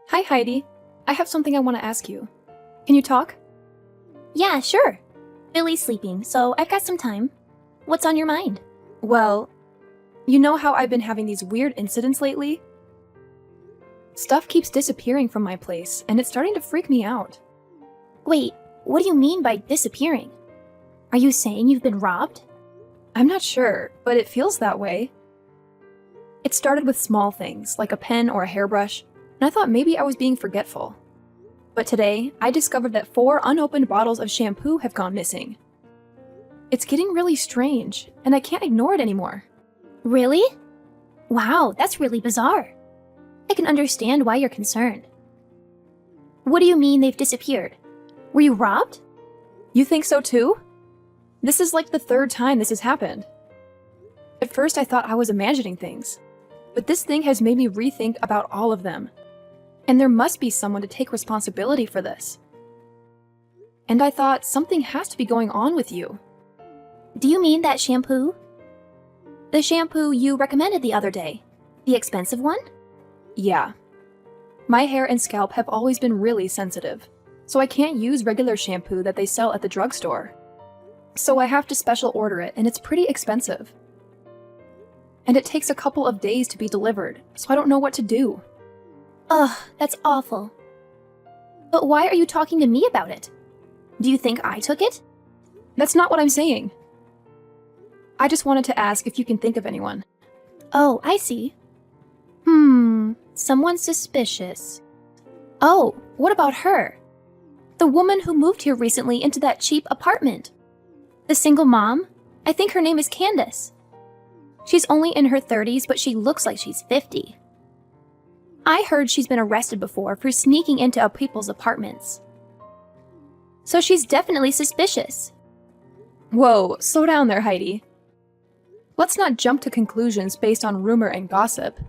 Hi, Heidi. I have something I want to ask you. Can you talk? Yeah, sure. Billy's sleeping, so I've got some time. What's on your mind? Well, you know how I've been having these weird incidents lately? Stuff keeps disappearing from my place, and it's starting to freak me out. Wait, what do you mean by disappearing? Are you saying you've been robbed? I'm not sure, but it feels that way. It started with small things, like a pen or a hairbrush, and I thought maybe I was being forgetful. But today, I discovered that 4 unopened bottles of shampoo have gone missing. It's getting really strange, and I can't ignore it anymore. Really? Wow, that's really bizarre. I can understand why you're concerned. What do you mean they've disappeared? Were you robbed? You think so too? This is like the 3rd time this has happened. At first I thought I was imagining things, but this thing has made me rethink about all of them. And there must be someone to take responsibility for this. And I thought something has to be going on with you. Do you mean that shampoo? The shampoo you recommended the other day? The expensive one? Yeah. My hair and scalp have always been really sensitive, so I can't use regular shampoo that they sell at the drugstore. So I have to special order it, and it's pretty expensive. And it takes a couple of days to be delivered, so I don't know what to do. Ugh, that's awful. But why are you talking to me about it? Do you think I took it? That's not what I'm saying. I just wanted to ask if you can think of anyone. Oh, I see. Someone suspicious. Oh, what about her? The woman who moved here recently into that cheap apartment. The single mom? I think her name is Candace. She's only in her 30s, but she looks like she's 50. I heard she's been arrested before for sneaking into people's apartments. So she's definitely suspicious. Whoa, slow down there, Heidi. Let's not jump to conclusions based on rumor and gossip.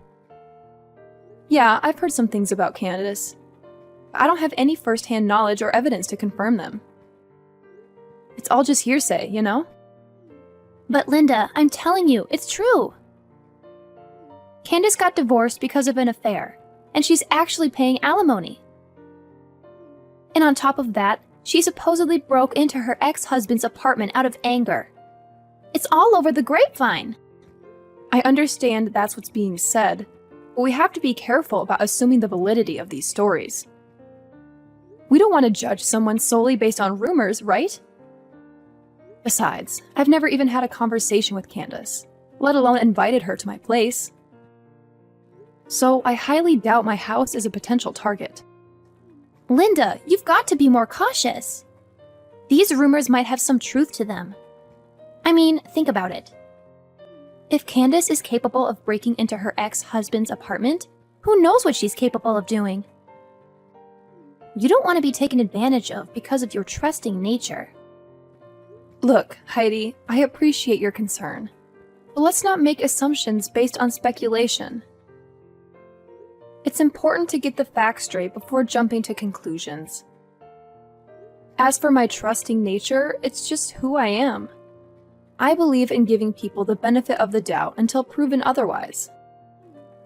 Yeah, I've heard some things about Candace. I don't have any first-hand knowledge or evidence to confirm them. It's all just hearsay, you know? But Linda, I'm telling you, it's true. Candace got divorced because of an affair, and she's actually paying alimony. And on top of that, she supposedly broke into her ex-husband's apartment out of anger. It's all over the grapevine. I understand that's what's being said, but we have to be careful about assuming the validity of these stories. We don't want to judge someone solely based on rumors, right? Besides, I've never even had a conversation with Candace, let alone invited her to my place. So I highly doubt my house is a potential target. Linda, you've got to be more cautious. These rumors might have some truth to them. I mean, think about it. If Candace is capable of breaking into her ex-husband's apartment, who knows what she's capable of doing? You don't want to be taken advantage of because of your trusting nature. Look, Heidi, I appreciate your concern, but let's not make assumptions based on speculation. It's important to get the facts straight before jumping to conclusions. As for my trusting nature, it's just who I am. I believe in giving people the benefit of the doubt until proven otherwise.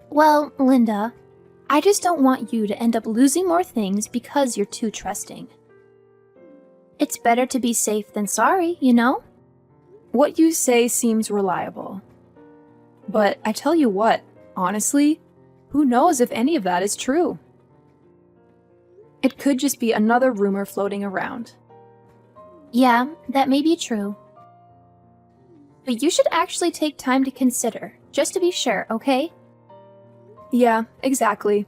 Well, Linda, I just don't want you to end up losing more things because you're too trusting. It's better to be safe than sorry, you know? What you say seems reliable. But I tell you what, honestly, who knows if any of that is true? It could just be another rumor floating around. Yeah, that may be true. But you should actually take time to consider, just to be sure, okay? Yeah, exactly.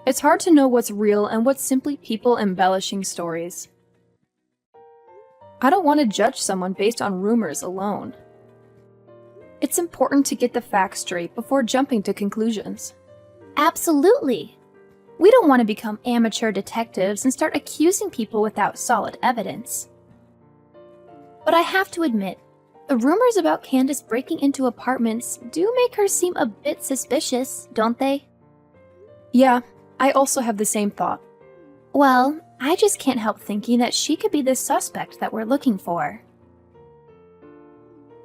It's hard to know what's real and what's simply people embellishing stories. I don't want to judge someone based on rumors alone. It's important to get the facts straight before jumping to conclusions. Absolutely. We don't want to become amateur detectives and start accusing people without solid evidence. But I have to admit, the rumors about Candace breaking into apartments do make her seem a bit suspicious, don't they? Yeah, I also have the same thought. Well, I just can't help thinking that she could be the suspect that we're looking for.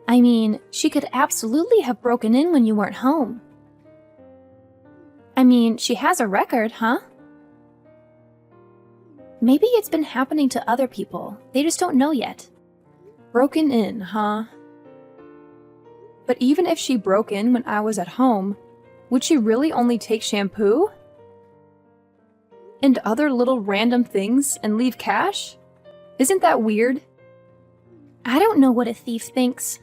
I mean, she could absolutely have broken in when you weren't home. I mean, she has a record, huh? Maybe it's been happening to other people. They just don't know yet. Broken in, huh? But even if she broke in when I was at home, would she really only take shampoo? And other little random things and leave cash? Isn't that weird? I don't know what a thief thinks.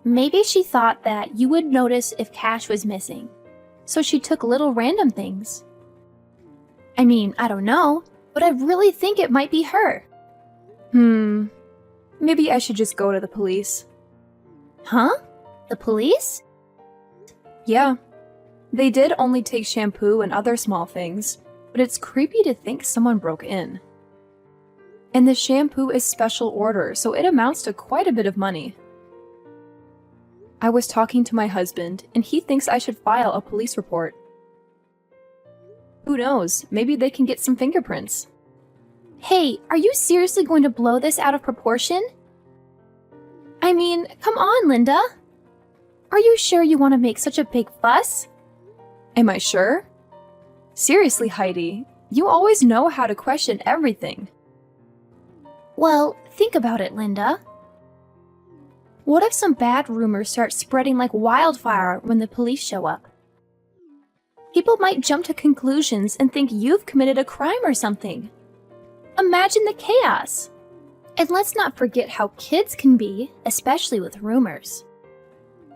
Maybe she thought that you would notice if cash was missing, so she took little random things. I mean, I don't know, but I really think it might be her. Maybe I should just go to the police. Huh? The police? Yeah. They did only take shampoo and other small things, but it's creepy to think someone broke in. And the shampoo is special order, so it amounts to quite a bit of money. I was talking to my husband, and he thinks I should file a police report. Who knows, maybe they can get some fingerprints. Hey, are you seriously going to blow this out of proportion? I mean, come on, Linda. Are you sure you want to make such a big fuss? Am I sure? Seriously, Heidi, you always know how to question everything. Well, think about it, Linda. What if some bad rumors start spreading like wildfire when the police show up? People might jump to conclusions and think you've committed a crime or something. Imagine the chaos. And let's not forget how kids can be, especially with rumors.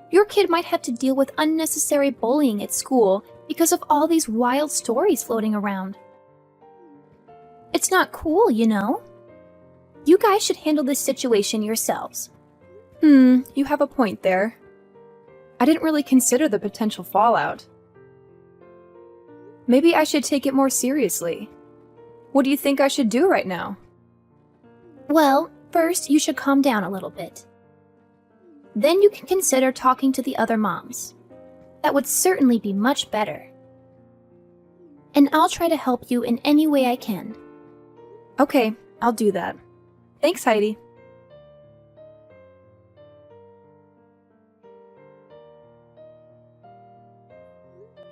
Your kid might have to deal with unnecessary bullying at school because of all these wild stories floating around. It's not cool, you know? You guys should handle this situation yourselves. You have a point there. I didn't really consider the potential fallout. Maybe I should take it more seriously. What do you think I should do right now? Well, first you should calm down a little bit. Then you can consider talking to the other moms. That would certainly be much better. And I'll try to help you in any way I can. Okay, I'll do that. Thanks, Heidi.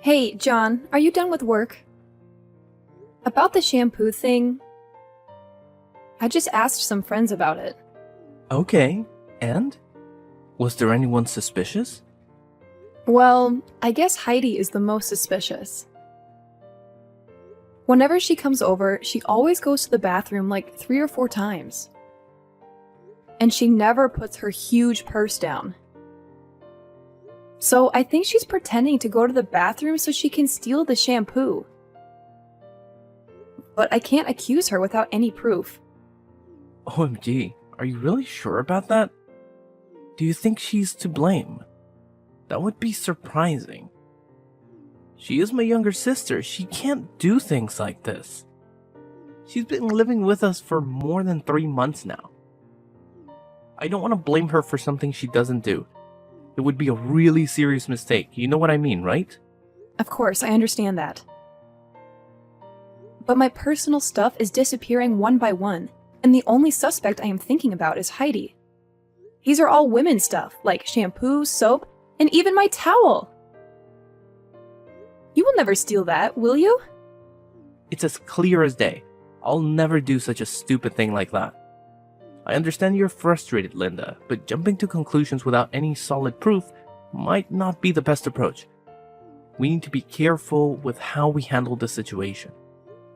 Hey, John, are you done with work? About the shampoo thing, I just asked some friends about it. Okay, and? Was there anyone suspicious? Well, I guess Heidi is the most suspicious. Whenever she comes over, she always goes to the bathroom like 3 or 4 times. And she never puts her huge purse down. So I think she's pretending to go to the bathroom so she can steal the shampoo. But I can't accuse her without any proof. OMG, are you really sure about that? Do you think she's to blame? That would be surprising. She is my younger sister. She can't do things like this. She's been living with us for more than 3 months now. I don't want to blame her for something she doesn't do. It would be a really serious mistake. You know what I mean, right? Of course, I understand that. But my personal stuff is disappearing one by one, and the only suspect I am thinking about is Heidi. These are all women's stuff, like shampoo, soap, and even my towel. You will never steal that, will you? It's as clear as day. I'll never do such a stupid thing like that. I understand you're frustrated, Linda, but jumping to conclusions without any solid proof might not be the best approach. We need to be careful with how we handle the situation.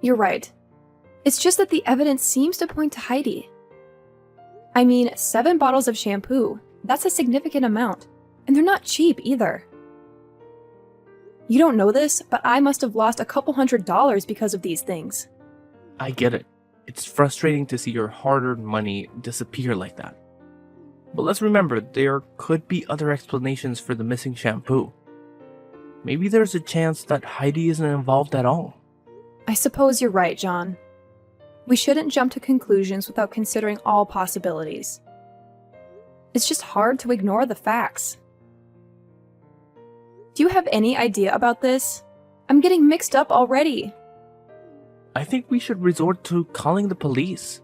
You're right. It's just that the evidence seems to point to Heidi. I mean, 7 bottles of shampoo. That's a significant amount. And they're not cheap either. You don't know this, but I must have lost a couple $100 because of these things. I get it. It's frustrating to see your hard-earned money disappear like that. But let's remember, there could be other explanations for the missing shampoo. Maybe there's a chance that Heidi isn't involved at all. I suppose you're right, John. We shouldn't jump to conclusions without considering all possibilities. It's just hard to ignore the facts. Do you have any idea about this? I'm getting mixed up already. I think we should resort to calling the police.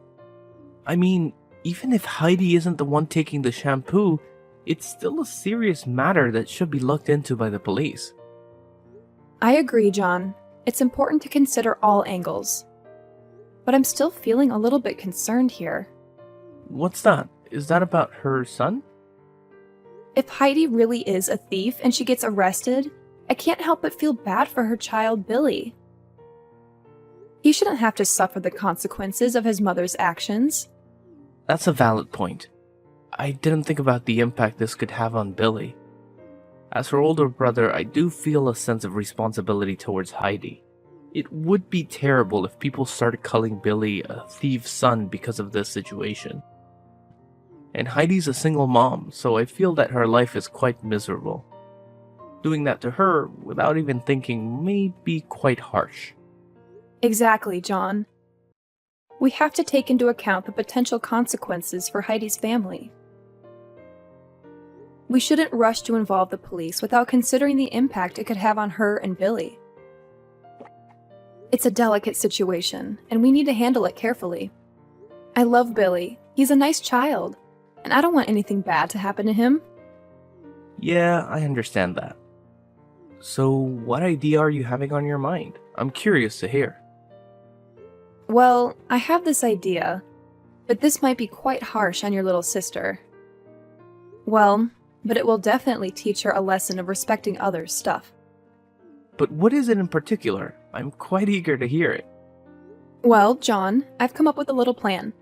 I mean, even if Heidi isn't the one taking the shampoo, it's still a serious matter that should be looked into by the police. I agree, John. It's important to consider all angles. but I'm still feeling a little bit concerned here. What's that? Is that about her son? If Heidi really is a thief and she gets arrested, I can't help but feel bad for her child, Billy. He shouldn't have to suffer the consequences of his mother's actions. That's a valid point. I didn't think about the impact this could have on Billy. As her older brother, I do feel a sense of responsibility towards Heidi. It would be terrible if people started calling Billy a thief's son because of this situation. And Heidi's a single mom, so I feel that her life is quite miserable. Doing that to her without even thinking may be quite harsh. Exactly, John. We have to take into account the potential consequences for Heidi's family. We shouldn't rush to involve the police without considering the impact it could have on her and Billy. It's a delicate situation, and we need to handle it carefully. I love Billy. He's a nice child, and I don't want anything bad to happen to him. Yeah, I understand that. So, what idea are you having on your mind? I'm curious to hear. Well, I have this idea, but this might be quite harsh on your little sister. Well, but it will definitely teach her a lesson of respecting others' stuff. But what is it in particular? I'm quite eager to hear it. Well, John, I've come up with a little plan.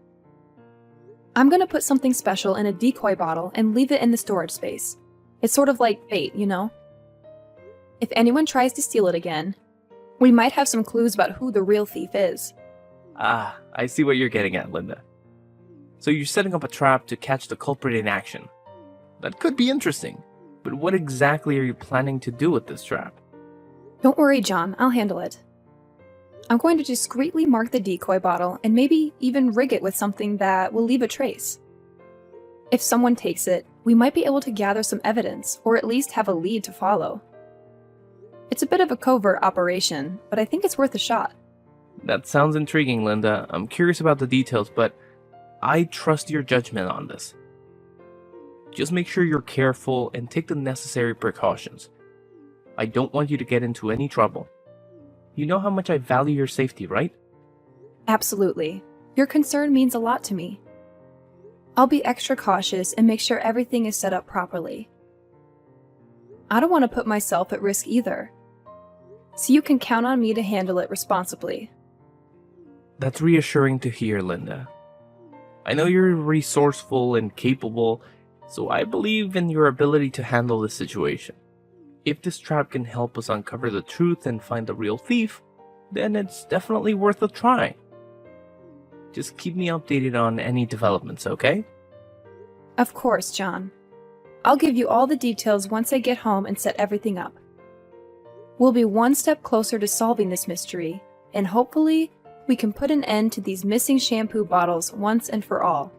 I'm gonna put something special in a decoy bottle and leave it in the storage space. It's sort of like bait, you know? If anyone tries to steal it again, we might have some clues about who the real thief is. Ah, I see what you're getting at, Linda. So you're setting up a trap to catch the culprit in action. That could be interesting, but what exactly are you planning to do with this trap? Don't worry, John, I'll handle it. I'm going to discreetly mark the decoy bottle and maybe even rig it with something that will leave a trace. If someone takes it, we might be able to gather some evidence, or at least have a lead to follow. It's a bit of a covert operation, but I think it's worth a shot. That sounds intriguing, Linda. I'm curious about the details, but I trust your judgment on this. Just make sure you're careful and take the necessary precautions. I don't want you to get into any trouble. You know how much I value your safety, right? Absolutely. Your concern means a lot to me. I'll be extra cautious and make sure everything is set up properly. I don't want to put myself at risk either, so you can count on me to handle it responsibly. That's reassuring to hear, Linda. I know you're resourceful and capable, so I believe in your ability to handle the situation. If this trap can help us uncover the truth and find the real thief, then it's definitely worth a try. Just keep me updated on any developments, okay? Of course, John. I'll give you all the details once I get home and set everything up. We'll be one step closer to solving this mystery, and hopefully, we can put an end to these missing shampoo bottles once and for all.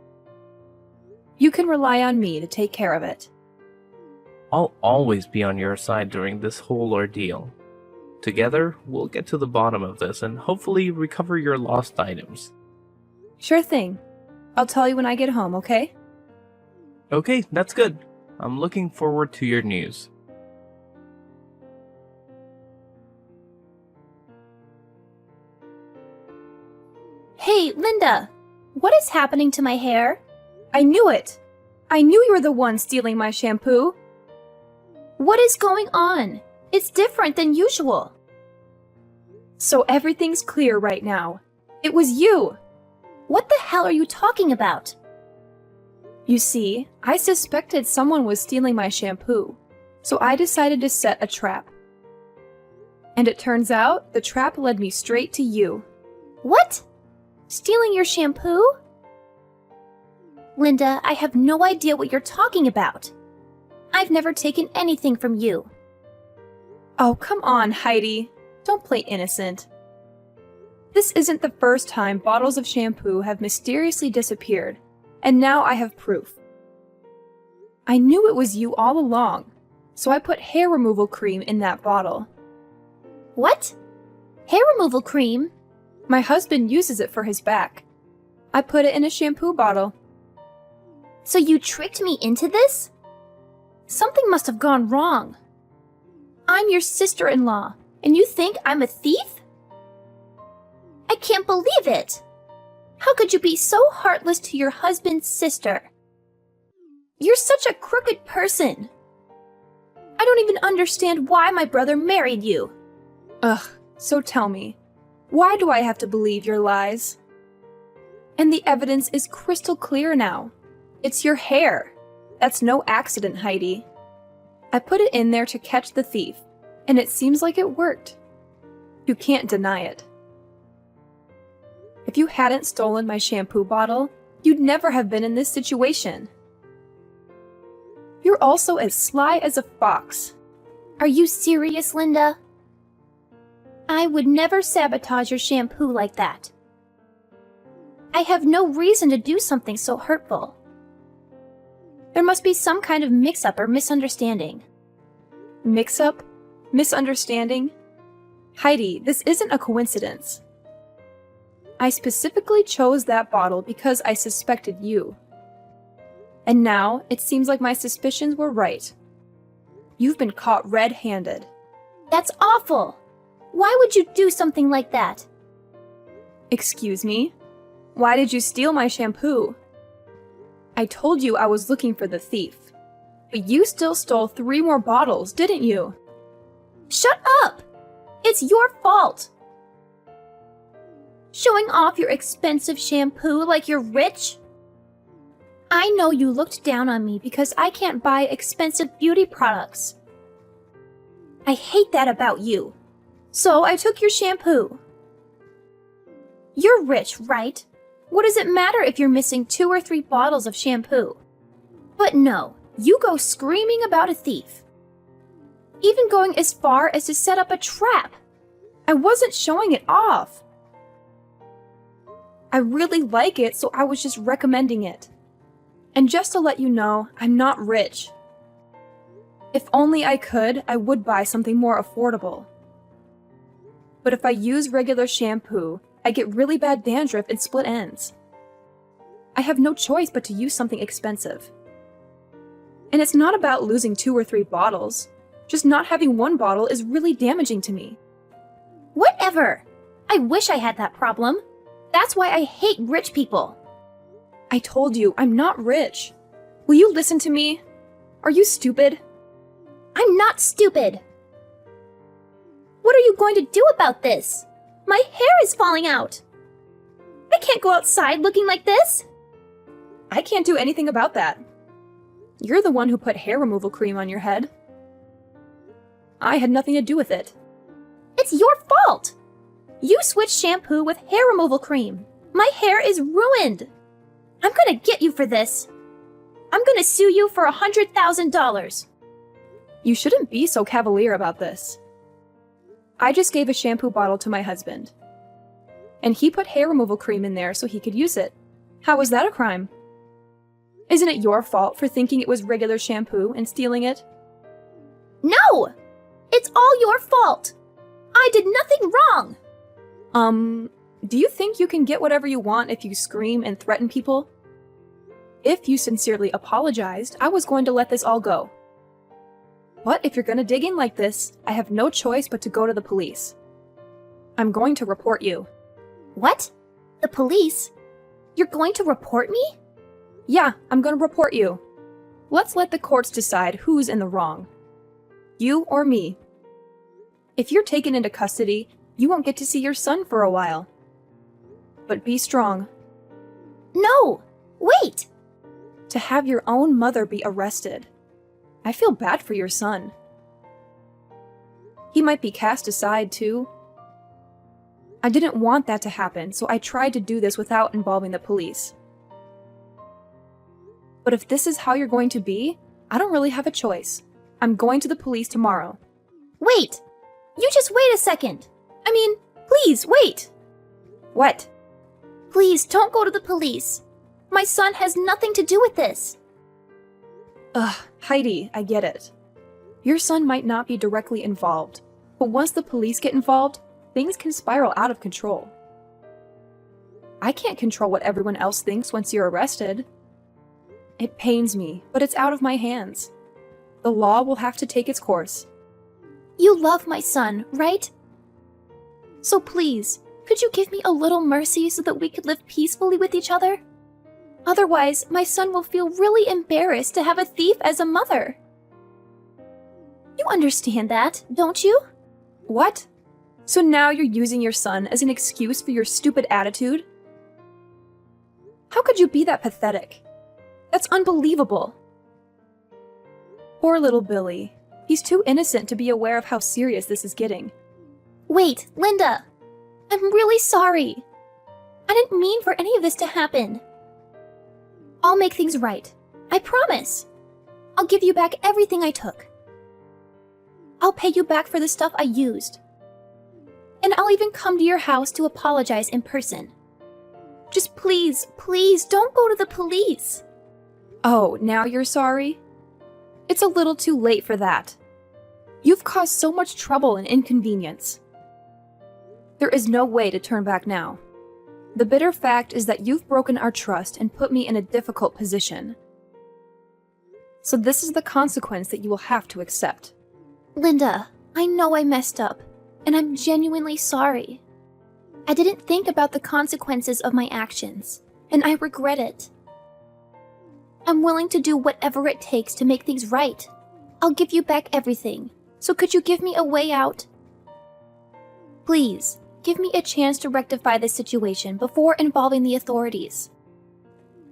You can rely on me to take care of it. I'll always be on your side during this whole ordeal. Together, we'll get to the bottom of this and hopefully recover your lost items. Sure thing. I'll tell you when I get home, okay? Okay, that's good. I'm looking forward to your news. Hey, Linda! What is happening to my hair? I knew it! I knew you were the one stealing my shampoo! What is going on? It's different than usual. So everything's clear right now. It was you! What the hell are you talking about? You see, I suspected someone was stealing my shampoo, so I decided to set a trap. And it turns out the trap led me straight to you. What? Stealing your shampoo? Linda, I have no idea what you're talking about. I've never taken anything from you. Oh, come on, Heidi. Don't play innocent. This isn't the first time bottles of shampoo have mysteriously disappeared, and now I have proof. I knew it was you all along, so I put hair removal cream in that bottle. What? Hair removal cream? My husband uses it for his back. I put it in a shampoo bottle. So you tricked me into this? Something must have gone wrong. I'm your sister-in-law, and you think I'm a thief? I can't believe it! How could you be so heartless to your husband's sister? You're such a crooked person. I don't even understand why my brother married you. Ugh, so tell me, why do I have to believe your lies? And the evidence is crystal clear now. It's your hair. That's no accident, Heidi. I put it in there to catch the thief, and it seems like it worked. You can't deny it. If you hadn't stolen my shampoo bottle, you'd never have been in this situation. You're also as sly as a fox. Are you serious, Linda? I would never sabotage your shampoo like that. I have no reason to do something so hurtful. There must be some kind of mix-up or misunderstanding. Mix-up? Misunderstanding? Heidi, this isn't a coincidence. I specifically chose that bottle because I suspected you. And now, it seems like my suspicions were right. You've been caught red-handed. That's awful! Why would you do something like that? Excuse me? Why did you steal my shampoo? I told you I was looking for the thief. But you still stole 3 more bottles, didn't you? Shut up! It's your fault! Showing off your expensive shampoo like you're rich? I know you looked down on me because I can't buy expensive beauty products. I hate that about you. So I took your shampoo. You're rich, right? What does it matter if you're missing 2 or 3 bottles of shampoo? But no, you go screaming about a thief. Even going as far as to set up a trap. I wasn't showing it off. I really like it, so I was just recommending it. And just to let you know, I'm not rich. If only I could, I would buy something more affordable. But if I use regular shampoo, I get really bad dandruff and split ends. I have no choice but to use something expensive. And it's not about losing 2 or 3 bottles. Just not having 1 bottle is really damaging to me. Whatever! I wish I had that problem. That's why I hate rich people. I told you, I'm not rich. Will you listen to me? Are you stupid? I'm not stupid. What are you going to do about this? My hair is falling out. I can't go outside looking like this. I can't do anything about that. You're the one who put hair removal cream on your head. I had nothing to do with it. It's your fault. You switched shampoo with hair removal cream. My hair is ruined. I'm gonna get you for this. I'm gonna sue you for $100,000. You shouldn't be so cavalier about this. I just gave a shampoo bottle to my husband. And he put hair removal cream in there so he could use it. How was that a crime? Isn't it your fault for thinking it was regular shampoo and stealing it? No! It's all your fault. I did nothing wrong. Do you think you can get whatever you want if you scream and threaten people? If you sincerely apologized, I was going to let this all go. But if you're gonna dig in like this, I have no choice but to go to the police. I'm going to report you. What? The police? You're going to report me? Yeah, I'm gonna report you. Let's let the courts decide who's in the wrong. You or me. If you're taken into custody, you won't get to see your son for a while. But be strong. No! Wait! To have your own mother be arrested. I feel bad for your son. He might be cast aside too. I didn't want that to happen, so I tried to do this without involving the police. But if this is how you're going to be, I don't really have a choice. I'm going to the police tomorrow. Wait! You just wait a second! I mean, please, wait! What? Please, don't go to the police. My son has nothing to do with this. Ugh, Heidi, I get it. Your son might not be directly involved, but once the police get involved, things can spiral out of control. I can't control what everyone else thinks once you're arrested. It pains me, but it's out of my hands. The law will have to take its course. You love my son, right? So please, Could you give me a little mercy so that we could live peacefully with each other? Otherwise, my son will feel really embarrassed to have a thief as a mother. You understand that, don't you? What? So now you're using your son as an excuse for your stupid attitude? How could you be that pathetic? That's unbelievable. Poor little Billy. He's too innocent to be aware of how serious this is getting. Wait, Linda! I'm really sorry. I didn't mean for any of this to happen. I'll make things right. I promise. I'll give you back everything I took. I'll pay you back for the stuff I used. And I'll even come to your house to apologize in person. Just please, please don't go to the police. Oh, now you're sorry? It's a little too late for that. You've caused so much trouble and inconvenience. There is no way to turn back now. The bitter fact is that you've broken our trust and put me in a difficult position. So this is the consequence that you will have to accept. Linda, I know I messed up, and I'm genuinely sorry. I didn't think about the consequences of my actions, and I regret it. I'm willing to do whatever it takes to make things right. I'll give you back everything, so could you give me a way out? Please, give me a chance to rectify this situation before involving the authorities.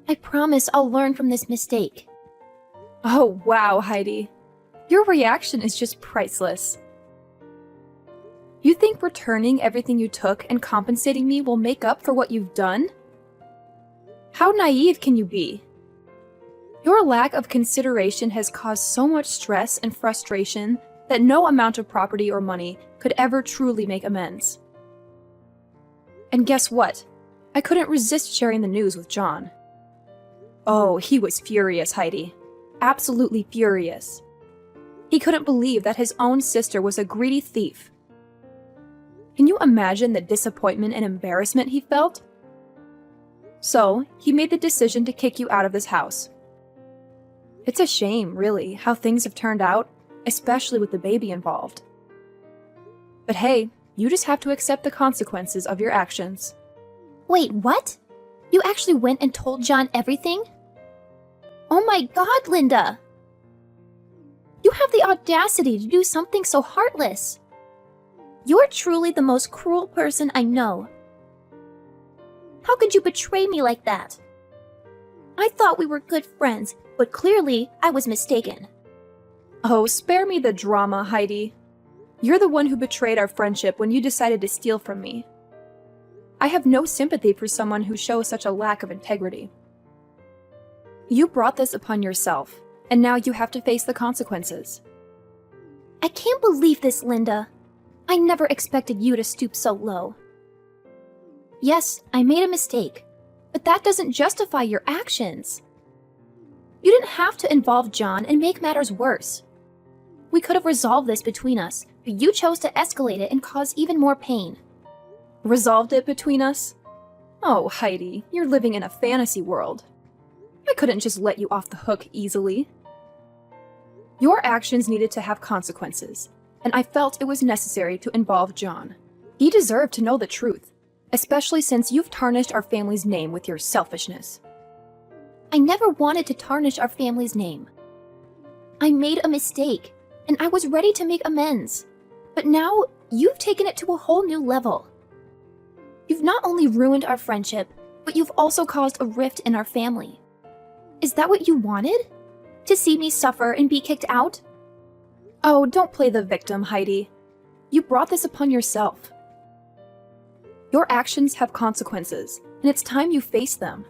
I promise I'll learn from this mistake. Oh, wow, Heidi. Your reaction is just priceless. You think returning everything you took and compensating me will make up for what you've done? How naive can you be? Your lack of consideration has caused so much stress and frustration that no amount of property or money could ever truly make amends. And guess what? I couldn't resist sharing the news with John. Oh, he was furious, Heidi. Absolutely furious. He couldn't believe that his own sister was a greedy thief. Can you imagine the disappointment and embarrassment he felt? So, he made the decision to kick you out of this house. It's a shame, really, how things have turned out, especially with the baby involved. But hey, you just have to accept the consequences of your actions. Wait, what? You actually went and told John everything? Oh my God, Linda! You have the audacity to do something so heartless. You're truly the most cruel person I know. How could you betray me like that? I thought we were good friends, but clearly I was mistaken. Oh, spare me the drama, Heidi. You're the one who betrayed our friendship when you decided to steal from me. I have no sympathy for someone who shows such a lack of integrity. You brought this upon yourself, and now you have to face the consequences. I can't believe this, Linda. I never expected you to stoop so low. Yes, I made a mistake, but that doesn't justify your actions. You didn't have to involve John and make matters worse. We could have resolved this between us, but you chose to escalate it and cause even more pain. Resolved it between us? Oh, Heidi, you're living in a fantasy world. I couldn't just let you off the hook easily. Your actions needed to have consequences, and I felt it was necessary to involve John. He deserved to know the truth, especially since you've tarnished our family's name with your selfishness. I never wanted to tarnish our family's name. I made a mistake, and I was ready to make amends. But now, you've taken it to a whole new level. You've not only ruined our friendship, but you've also caused a rift in our family. Is that what you wanted? To see me suffer and be kicked out? Oh, don't play the victim, Heidi. You brought this upon yourself. Your actions have consequences, and it's time you face them.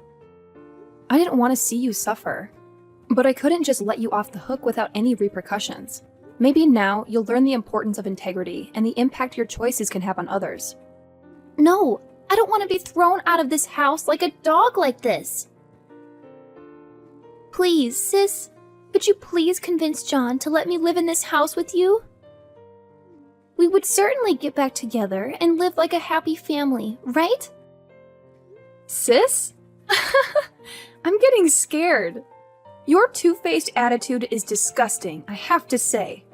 I didn't want to see you suffer, but I couldn't just let you off the hook without any repercussions. Maybe now you'll learn the importance of integrity and the impact your choices can have on others. No, I don't want to be thrown out of this house like a dog like this. Please, sis, could you please convince John to let me live in this house with you? We would certainly get back together and live like a happy family, right? Sis? I'm getting scared. Your two-faced attitude is disgusting, I have to say.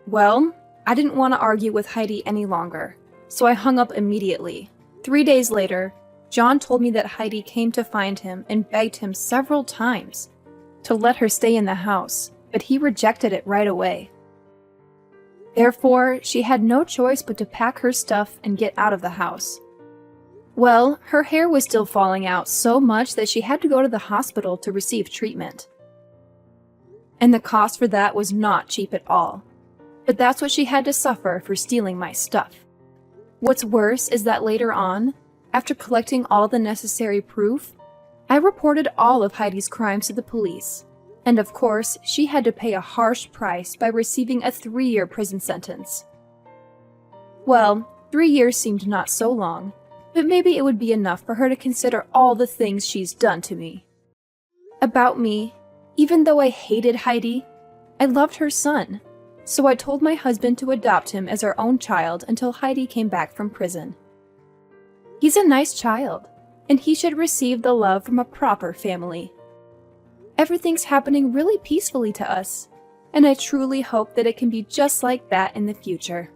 Well, I didn't want to argue with Heidi any longer, so I hung up immediately. 3 days later, John told me that Heidi came to find him and begged him several times to let her stay in the house, but he rejected it right away. Therefore, she had no choice but to pack her stuff and get out of the house. Well, her hair was still falling out so much that she had to go to the hospital to receive treatment. And the cost for that was not cheap at all. But that's what she had to suffer for stealing my stuff. What's worse is that later on, after collecting all the necessary proof, I reported all of Heidi's crimes to the police. And of course, she had to pay a harsh price by receiving a 3-year prison sentence. Well, 3 years seemed not so long, but maybe it would be enough for her to consider all the things she's done to me. About me, even though I hated Heidi, I loved her son, so I told my husband to adopt him as our own child until Heidi came back from prison. He's a nice child, and he should receive the love from a proper family. Everything's happening really peacefully to us, and I truly hope that it can be just like that in the future.